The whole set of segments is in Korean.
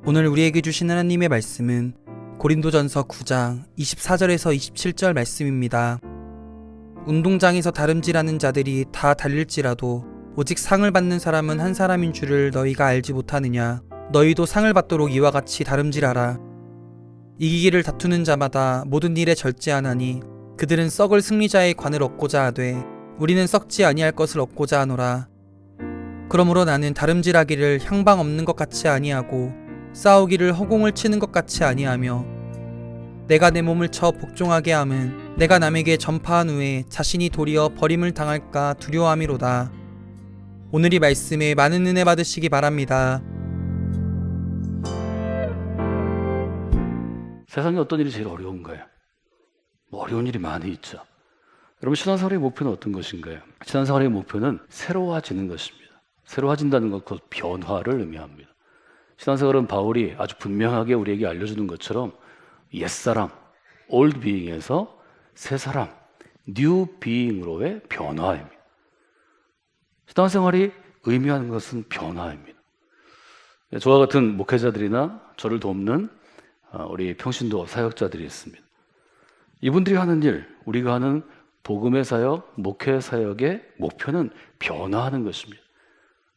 오늘 우리에게 주신 하나님의 말씀은 고린도전서 9장 24절에서 27절 말씀입니다. 운동장에서 다름질하는 자들이 다 달릴지라도 오직 상을 받는 사람은 한 사람인 줄을 너희가 알지 못하느냐. 너희도 상을 받도록 이와 같이 다름질하라. 이기기를 다투는 자마다 모든 일에 절제하나니 그들은 썩을 승리자의 관을 얻고자 하되 우리는 썩지 아니할 것을 얻고자 하노라. 그러므로 나는 다름질하기를 향방 없는 것 같이 아니하고 싸우기를 허공을 치는 것 같이 아니하며 내가 내 몸을 쳐 복종하게 함은 내가 남에게 전파한 후에 자신이 도리어 버림을 당할까 두려워함이로다. 오늘 이 말씀에 많은 은혜 받으시기 바랍니다. 세상에 어떤 일이 제일 어려운가요? 어려운 일이 많이 있죠. 여러분, 신앙생활의 목표는 어떤 것인가요? 신앙생활의 목표는 새로워지는 것입니다. 새로워진다는 것, 그 변화를 의미합니다. 신앙생활은 바울이 아주 분명하게 우리에게 알려주는 것처럼 옛사람, old being에서 새사람, new being으로의 변화입니다. 신앙생활이 의미하는 것은 변화입니다. 저와 같은 목회자들이나 저를 돕는 우리 평신도 사역자들이 있습니다. 이분들이 하는 일, 우리가 하는 복음의 사역, 목회 사역의 목표는 변화하는 것입니다.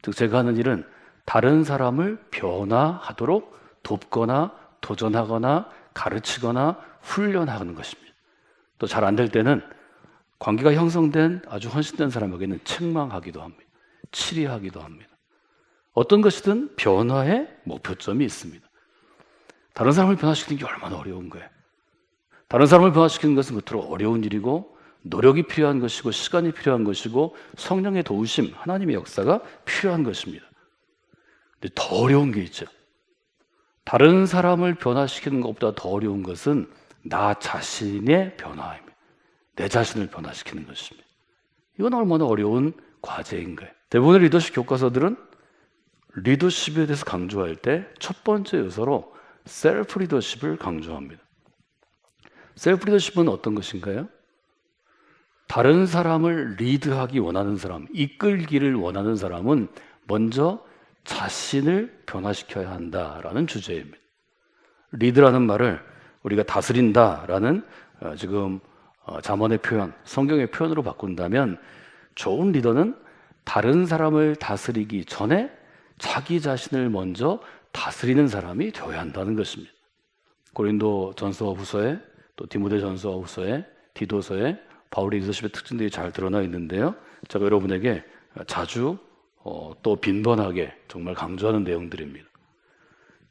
즉 제가 하는 일은 다른 사람을 변화하도록 돕거나 도전하거나 가르치거나 훈련하는 것입니다. 또 잘 안 될 때는 관계가 형성된 아주 헌신된 사람에게는 책망하기도 합니다. 치리하기도 합니다. 어떤 것이든 변화의 목표점이 있습니다. 다른 사람을 변화시키는 게 얼마나 어려운 거예요. 다른 사람을 변화시키는 것은 그토록 어려운 일이고 노력이 필요한 것이고 시간이 필요한 것이고 성령의 도우심, 하나님의 역사가 필요한 것입니다. 근데 더 어려운 게 있죠. 다른 사람을 변화시키는 것보다 더 어려운 것은 나 자신의 변화입니다. 내 자신을 변화시키는 것입니다. 이건 얼마나 어려운 과제인가요? 대부분의 리더십 교과서들은 리더십에 대해서 강조할 때 첫 번째 요소로 셀프 리더십을 강조합니다. 셀프 리더십은 어떤 것인가요? 다른 사람을 리드하기 원하는 사람, 이끌기를 원하는 사람은 먼저 자신을 변화시켜야 한다라는 주제입니다. 리드라는 말을 우리가 다스린다라는 지금 잠언의 표현, 성경의 표현으로 바꾼다면 좋은 리더는 다른 사람을 다스리기 전에 자기 자신을 먼저 다스리는 사람이 되어야 한다는 것입니다. 고린도 전서와 후서에 또 디모데 전서와 후서에 디도서에 바울의 리더십의 특징들이 잘 드러나 있는데요. 제가 여러분에게 자주 또 빈번하게 정말 강조하는 내용들입니다.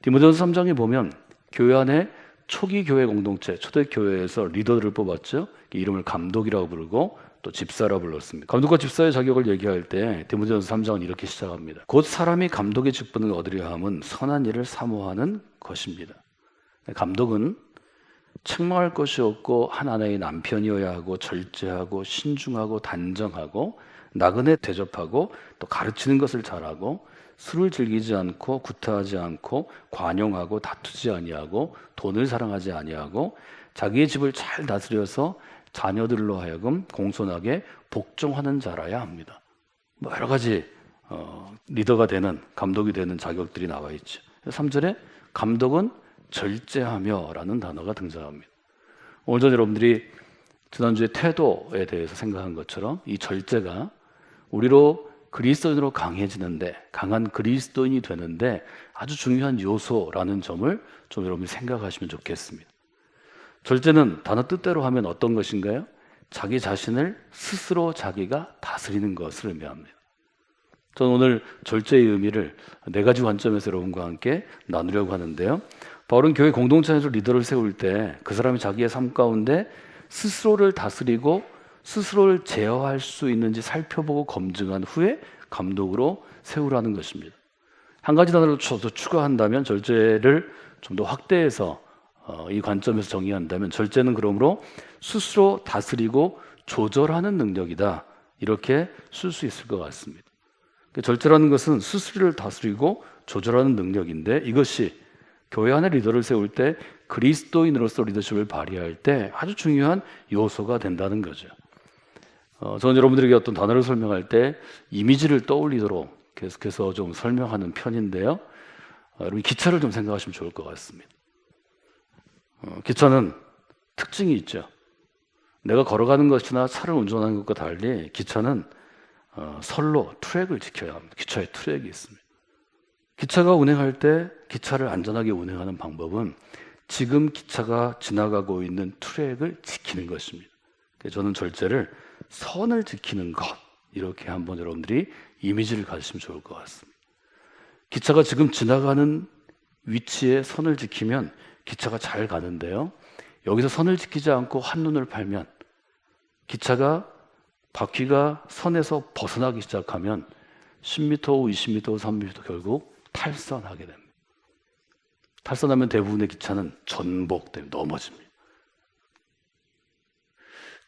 디모데전서 3장에 보면 교회 안에 초기 교회 공동체, 초대교회에서 리더들을 뽑았죠. 이름을 감독이라고 부르고 또 집사라 불렀습니다. 감독과 집사의 자격을 얘기할 때 디모데전서 3장은 이렇게 시작합니다. 곧 사람이 감독의 직분을 얻으려 함은 선한 일을 사모하는 것입니다. 감독은 책망할 것이 없고 한 아내의 남편이어야 하고 절제하고 신중하고 단정하고 나그네 대접하고 또 가르치는 것을 잘하고 술을 즐기지 않고 구타하지 않고 관용하고 다투지 아니하고 돈을 사랑하지 아니하고 자기의 집을 잘 다스려서 자녀들로 하여금 공손하게 복종하는 자라야 합니다. 여러 가지 리더가 되는, 감독이 되는 자격들이 나와 있죠. 3절에 감독은 절제하며 라는 단어가 등장합니다. 오늘 전 여러분들이 지난주에 태도에 대해서 생각한 것처럼 이 절제가 우리로 그리스도인으로 강해지는데, 강한 그리스도인이 되는데 아주 중요한 요소라는 점을 좀 여러분이 생각하시면 좋겠습니다. 절제는 단어 뜻대로 하면 어떤 것인가요? 자기 자신을 스스로 자기가 다스리는 것을 의미합니다. 저는 오늘 절제의 의미를 네 가지 관점에서 여러분과 함께 나누려고 하는데요. 바울은 교회 공동체에서 리더를 세울 때 그 사람이 자기의 삶 가운데 스스로를 다스리고 스스로를 제어할 수 있는지 살펴보고 검증한 후에 감독으로 세우라는 것입니다. 한 가지 단어를 더 추가한다면 절제를 좀 더 확대해서 이 관점에서 정의한다면 절제는 그러므로 스스로 다스리고 조절하는 능력이다. 이렇게 쓸 수 있을 것 같습니다. 절제라는 것은 스스로를 다스리고 조절하는 능력인데 이것이 교회 안에 리더를 세울 때 그리스도인으로서 리더십을 발휘할 때 아주 중요한 요소가 된다는 거죠. 저는 여러분들에게 어떤 단어를 설명할 때 이미지를 떠올리도록 계속해서 좀 설명하는 편인데요. 여러분 기차를 좀 생각하시면 좋을 것 같습니다. 기차는 특징이 있죠. 내가 걸어가는 것이나 차를 운전하는 것과 달리 기차는 선로, 트랙을 지켜야 합니다. 기차에 트랙이 있습니다. 기차가 운행할 때 기차를 안전하게 운행하는 방법은 지금 기차가 지나가고 있는 트랙을 지키는 것입니다. 저는 절제를 선을 지키는 것, 이렇게 한번 여러분들이 이미지를 가지시면 좋을 것 같습니다. 기차가 지금 지나가는 위치에 선을 지키면 기차가 잘 가는데요, 여기서 선을 지키지 않고 한눈을 팔면 기차가 바퀴가 선에서 벗어나기 시작하면 10m 후, 20m 후, 30m 결국 탈선하게 됩니다. 탈선하면 대부분의 기차는 전복되며 넘어집니다.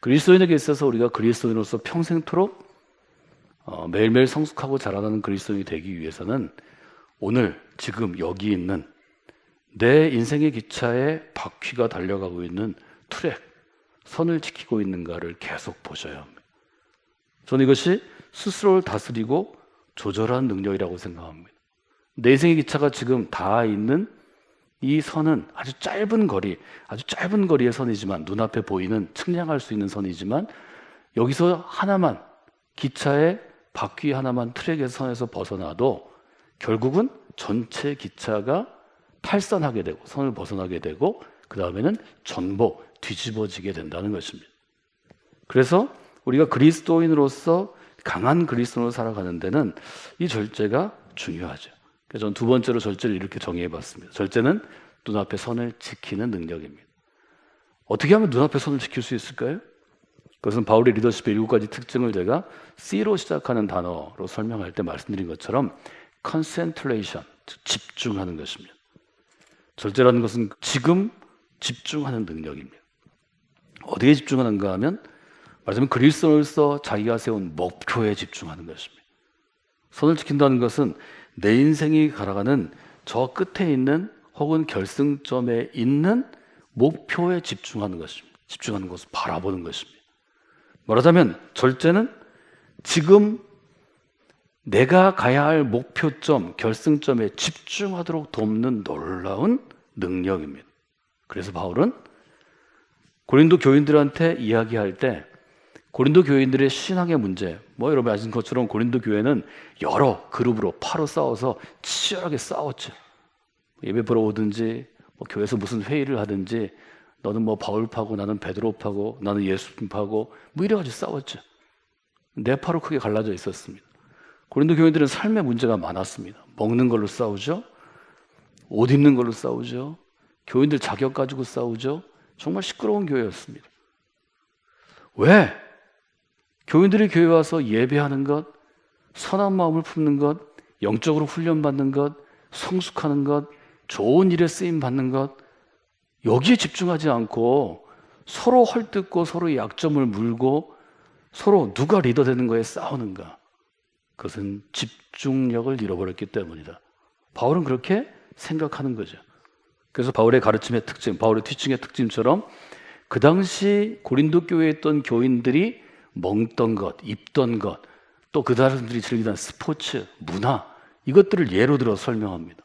그리스도인에게 있어서 우리가 그리스도인으로서 평생토록 매일매일 성숙하고 자라나는 그리스도인이 되기 위해서는 오늘 지금 여기 있는 내 인생의 기차에 바퀴가 달려가고 있는 트랙, 선을 지키고 있는가를 계속 보셔야 합니다. 저는 이것이 스스로를 다스리고 조절하는 능력이라고 생각합니다. 내 인생의 기차가 지금 닿아 있는 이 선은 아주 짧은 거리의 선이지만, 눈앞에 보이는 측량할 수 있는 선이지만, 여기서 하나만, 기차의 바퀴 하나만 트랙의 선에서 벗어나도 결국은 전체 기차가 탈선하게 되고 선을 벗어나게 되고 그 다음에는 전복, 뒤집어지게 된다는 것입니다. 그래서 우리가 그리스도인으로서 강한 그리스도인으로 살아가는 데는 이 절제가 중요하죠. 그래서 저는 두 번째로 절제를 이렇게 정의해 봤습니다. 절제는 눈앞에 선을 지키는 능력입니다. 어떻게 하면 눈앞에 선을 지킬 수 있을까요? 그것은 바울의 리더십의 7가지 특징을 제가 C로 시작하는 단어로 설명할 때 말씀드린 것처럼 concentration, 즉 집중하는 것입니다. 절제라는 것은 지금 집중하는 능력입니다. 어디에 집중하는가 하면, 말하자면 그리스도로서 자기가 세운 목표에 집중하는 것입니다. 선을 지킨다는 것은 내 인생이 가라가는 저 끝에 있는 혹은 결승점에 있는 목표에 집중하는 것입니다. 집중하는 것을 바라보는 것입니다. 말하자면 절제는 지금 내가 가야 할 목표점, 결승점에 집중하도록 돕는 놀라운 능력입니다. 그래서 바울은 고린도 교인들한테 이야기할 때 고린도 교인들의 신앙의 문제, 여러분 아시는 것처럼 고린도 교회는 여러 그룹으로 파로 싸워서 치열하게 싸웠죠. 예배 보러 오든지 교회에서 무슨 회의를 하든지 너는 바울파고 나는 베드로파고 나는 예수님파고 이래가지고 싸웠죠. 네 파로 크게 갈라져 있었습니다. 고린도 교인들은 삶의 문제가 많았습니다. 먹는 걸로 싸우죠. 옷 입는 걸로 싸우죠. 교인들 자격 가지고 싸우죠. 정말 시끄러운 교회였습니다. 왜? 교인들이 교회 와서 예배하는 것, 선한 마음을 품는 것, 영적으로 훈련받는 것, 성숙하는 것, 좋은 일에 쓰임 받는 것, 여기에 집중하지 않고 서로 헐뜯고 서로의 약점을 물고 서로 누가 리더 되는 거에 싸우는가? 그것은 집중력을 잃어버렸기 때문이다. 바울은 그렇게 생각하는 거죠. 그래서 바울의 가르침의 특징, 바울의 티칭의 특징처럼 그 당시 고린도 교회에 있던 교인들이 먹던 것, 입던 것, 또 그 사람들이 즐기던 스포츠, 문화, 이것들을 예로 들어 설명합니다.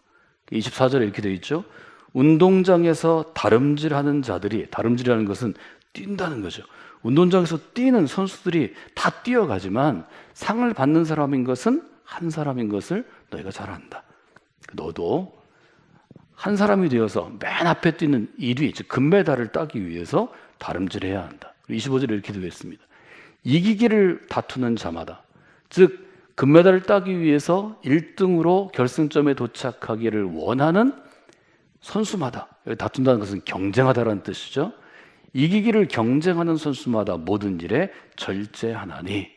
24절에 이렇게 되어 있죠. 운동장에서 다름질하는 자들이, 다름질이라는 것은 뛴다는 거죠. 운동장에서 뛰는 선수들이 다 뛰어가지만 상을 받는 사람인 것은 한 사람인 것을 너희가 잘 안다. 너도 한 사람이 되어서 맨 앞에 뛰는 1위, 즉 금메달을 따기 위해서 다름질해야 한다. 25절에 이렇게 되어 있습니다. 이기기를 다투는 자마다, 즉 금메달을 따기 위해서 1등으로 결승점에 도착하기를 원하는 선수마다, 여기 다툰다는 것은 경쟁하다라는 뜻이죠. 이기기를 경쟁하는 선수마다 모든 일에 절제하나니.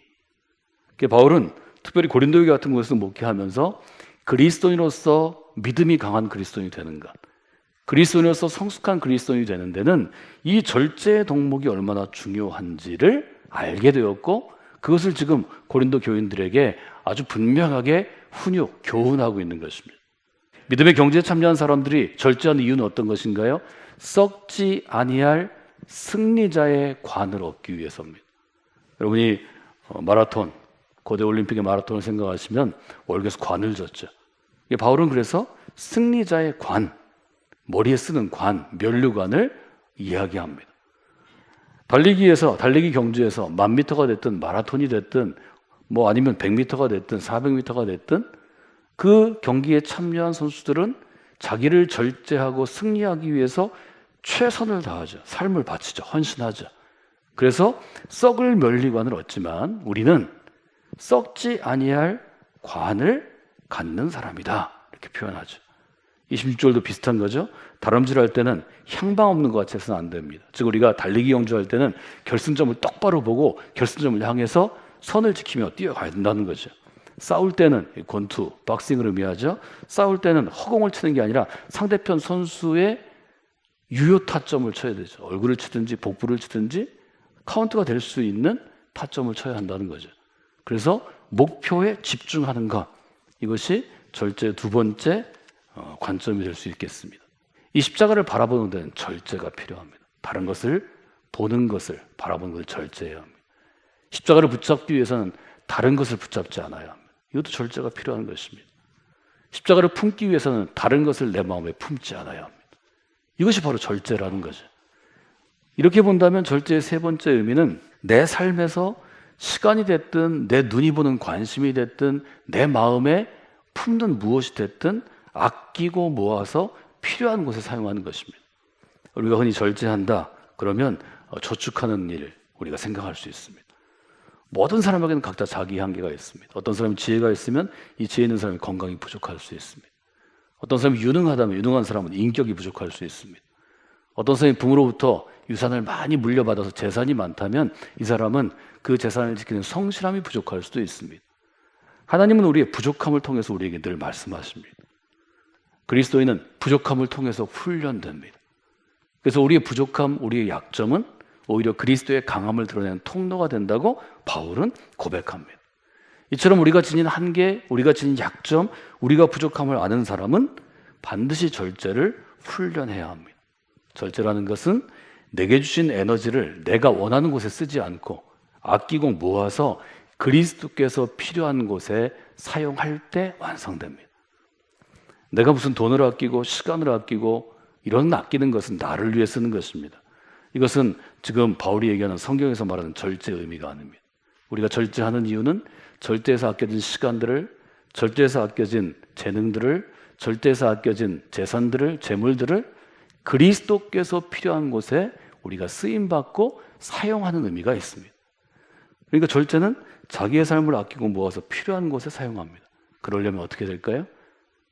바울은 특별히 고린도 교회 같은 곳에서 목회하면서 그리스도인으로서 믿음이 강한 그리스도인이 되는 것, 그리스도인으로서 성숙한 그리스도인이 되는 데는 이 절제의 덕목이 얼마나 중요한지를 알게 되었고, 그것을 지금 고린도 교인들에게 아주 분명하게 훈육, 교훈하고 있는 것입니다. 믿음의 경제에 참여한 사람들이 절제하는 이유는 어떤 것인가요? 썩지 아니할 승리자의 관을 얻기 위해서입니다. 여러분이 고대 올림픽의 마라톤을 생각하시면 월급에서 관을 줬죠. 바울은 그래서 승리자의 관, 머리에 쓰는 관, 면류관을 이야기합니다. 달리기 경주에서 1000m가 됐든 마라톤이 됐든 뭐 아니면 100m가 됐든 400m가 됐든 그 경기에 참여한 선수들은 자기를 절제하고 승리하기 위해서 최선을 다하죠. 삶을 바치죠. 헌신하죠. 그래서 썩을 면류관을 얻지만 우리는 썩지 아니할 관을 갖는 사람이다. 이렇게 표현하죠. 26절도 비슷한 거죠. 다름질할 때는 향방 없는 것 같이 해서는 안 됩니다. 즉 우리가 달리기 경주할 때는 결승점을 똑바로 보고 결승점을 향해서 선을 지키며 뛰어가야 된다는 거죠. 싸울 때는 권투, 박싱을 의미하죠. 싸울 때는 허공을 치는 게 아니라 상대편 선수의 유효 타점을 쳐야 되죠. 얼굴을 치든지 복부를 치든지 카운트가 될 수 있는 타점을 쳐야 한다는 거죠. 그래서 목표에 집중하는 것, 이것이 절제의 두 번째 관점이 될 수 있겠습니다. 이 십자가를 바라보는 데는 절제가 필요합니다. 다른 것을 보는 것을 바라보는 것을 절제해야 합니다. 십자가를 붙잡기 위해서는 다른 것을 붙잡지 않아야 합니다. 이것도 절제가 필요한 것입니다. 십자가를 품기 위해서는 다른 것을 내 마음에 품지 않아야 합니다. 이것이 바로 절제라는 거죠. 이렇게 본다면 절제의 세 번째 의미는 내 삶에서 시간이 됐든 내 눈이 보는 관심이 됐든 내 마음에 품는 무엇이 됐든 아끼고 모아서 필요한 곳에 사용하는 것입니다. 우리가 흔히 절제한다 그러면 저축하는 일 우리가 생각할 수 있습니다. 모든 사람에게는 각자 자기 한계가 있습니다. 어떤 사람이 지혜가 있으면 이 지혜 있는 사람이 건강이 부족할 수 있습니다. 어떤 사람이 유능하다면 유능한 사람은 인격이 부족할 수 있습니다. 어떤 사람이 부모로부터 유산을 많이 물려받아서 재산이 많다면 이 사람은 그 재산을 지키는 성실함이 부족할 수도 있습니다. 하나님은 우리의 부족함을 통해서 우리에게 늘 말씀하십니다. 그리스도인은 부족함을 통해서 훈련됩니다. 그래서 우리의 부족함, 우리의 약점은 오히려 그리스도의 강함을 드러내는 통로가 된다고 바울은 고백합니다. 이처럼 우리가 지닌 한계, 우리가 지닌 약점, 우리가 부족함을 아는 사람은 반드시 절제를 훈련해야 합니다. 절제라는 것은 내게 주신 에너지를 내가 원하는 곳에 쓰지 않고 아끼고 모아서 그리스도께서 필요한 곳에 사용할 때 완성됩니다. 내가 무슨 돈을 아끼고 시간을 아끼고 이런 아끼는 것은 나를 위해 쓰는 것입니다. 이것은 지금 바울이 얘기하는 성경에서 말하는 절제의 의미가 아닙니다. 우리가 절제하는 이유는 절제해서 아껴진 시간들을, 절제해서 아껴진 재능들을, 절제해서 아껴진 재산들을, 재물들을 그리스도께서 필요한 곳에 우리가 쓰임받고 사용하는 의미가 있습니다. 그러니까 절제는 자기의 삶을 아끼고 모아서 필요한 곳에 사용합니다. 그러려면 어떻게 될까요?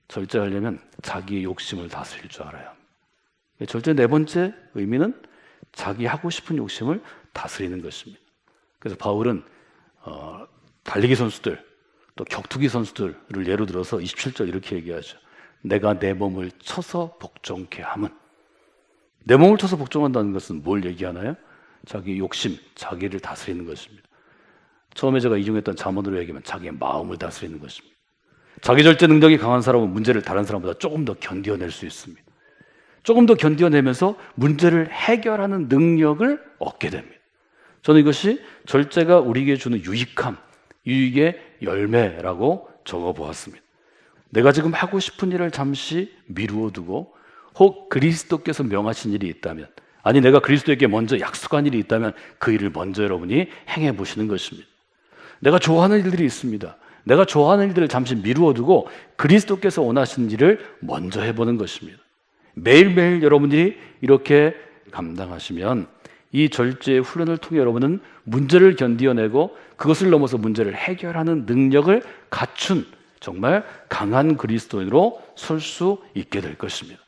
절제하려면 자기의 욕심을 다스릴 줄 알아야 합니다. 절제 네 번째 의미는 자기 하고 싶은 욕심을 다스리는 것입니다. 그래서 바울은 달리기 선수들 또 격투기 선수들을 예로 들어서 27절 이렇게 얘기하죠. 내가 내 몸을 쳐서 복종케 함은. 내 몸을 쳐서 복종한다는 것은 뭘 얘기하나요? 자기 욕심, 자기를 다스리는 것입니다. 처음에 제가 이용했던 잠언으로 얘기하면 자기의 마음을 다스리는 것입니다. 자기 절제 능력이 강한 사람은 문제를 다른 사람보다 조금 더 견뎌낼 수 있습니다. 조금 더 견뎌내면서 문제를 해결하는 능력을 얻게 됩니다. 저는 이것이 절제가 우리에게 주는 유익함, 유익의 열매라고 적어보았습니다. 내가 지금 하고 싶은 일을 잠시 미루어 두고 혹 그리스도께서 명하신 일이 있다면, 아니 내가 그리스도에게 먼저 약속한 일이 있다면 그 일을 먼저 여러분이 행해 보시는 것입니다. 내가 좋아하는 일들이 있습니다. 내가 좋아하는 일들을 잠시 미루어 두고 그리스도께서 원하시는 일을 먼저 해보는 것입니다. 매일매일 여러분들이 이렇게 감당하시면 이 절제의 훈련을 통해 여러분은 문제를 견디어내고 그것을 넘어서 문제를 해결하는 능력을 갖춘 정말 강한 그리스도인으로 설 수 있게 될 것입니다.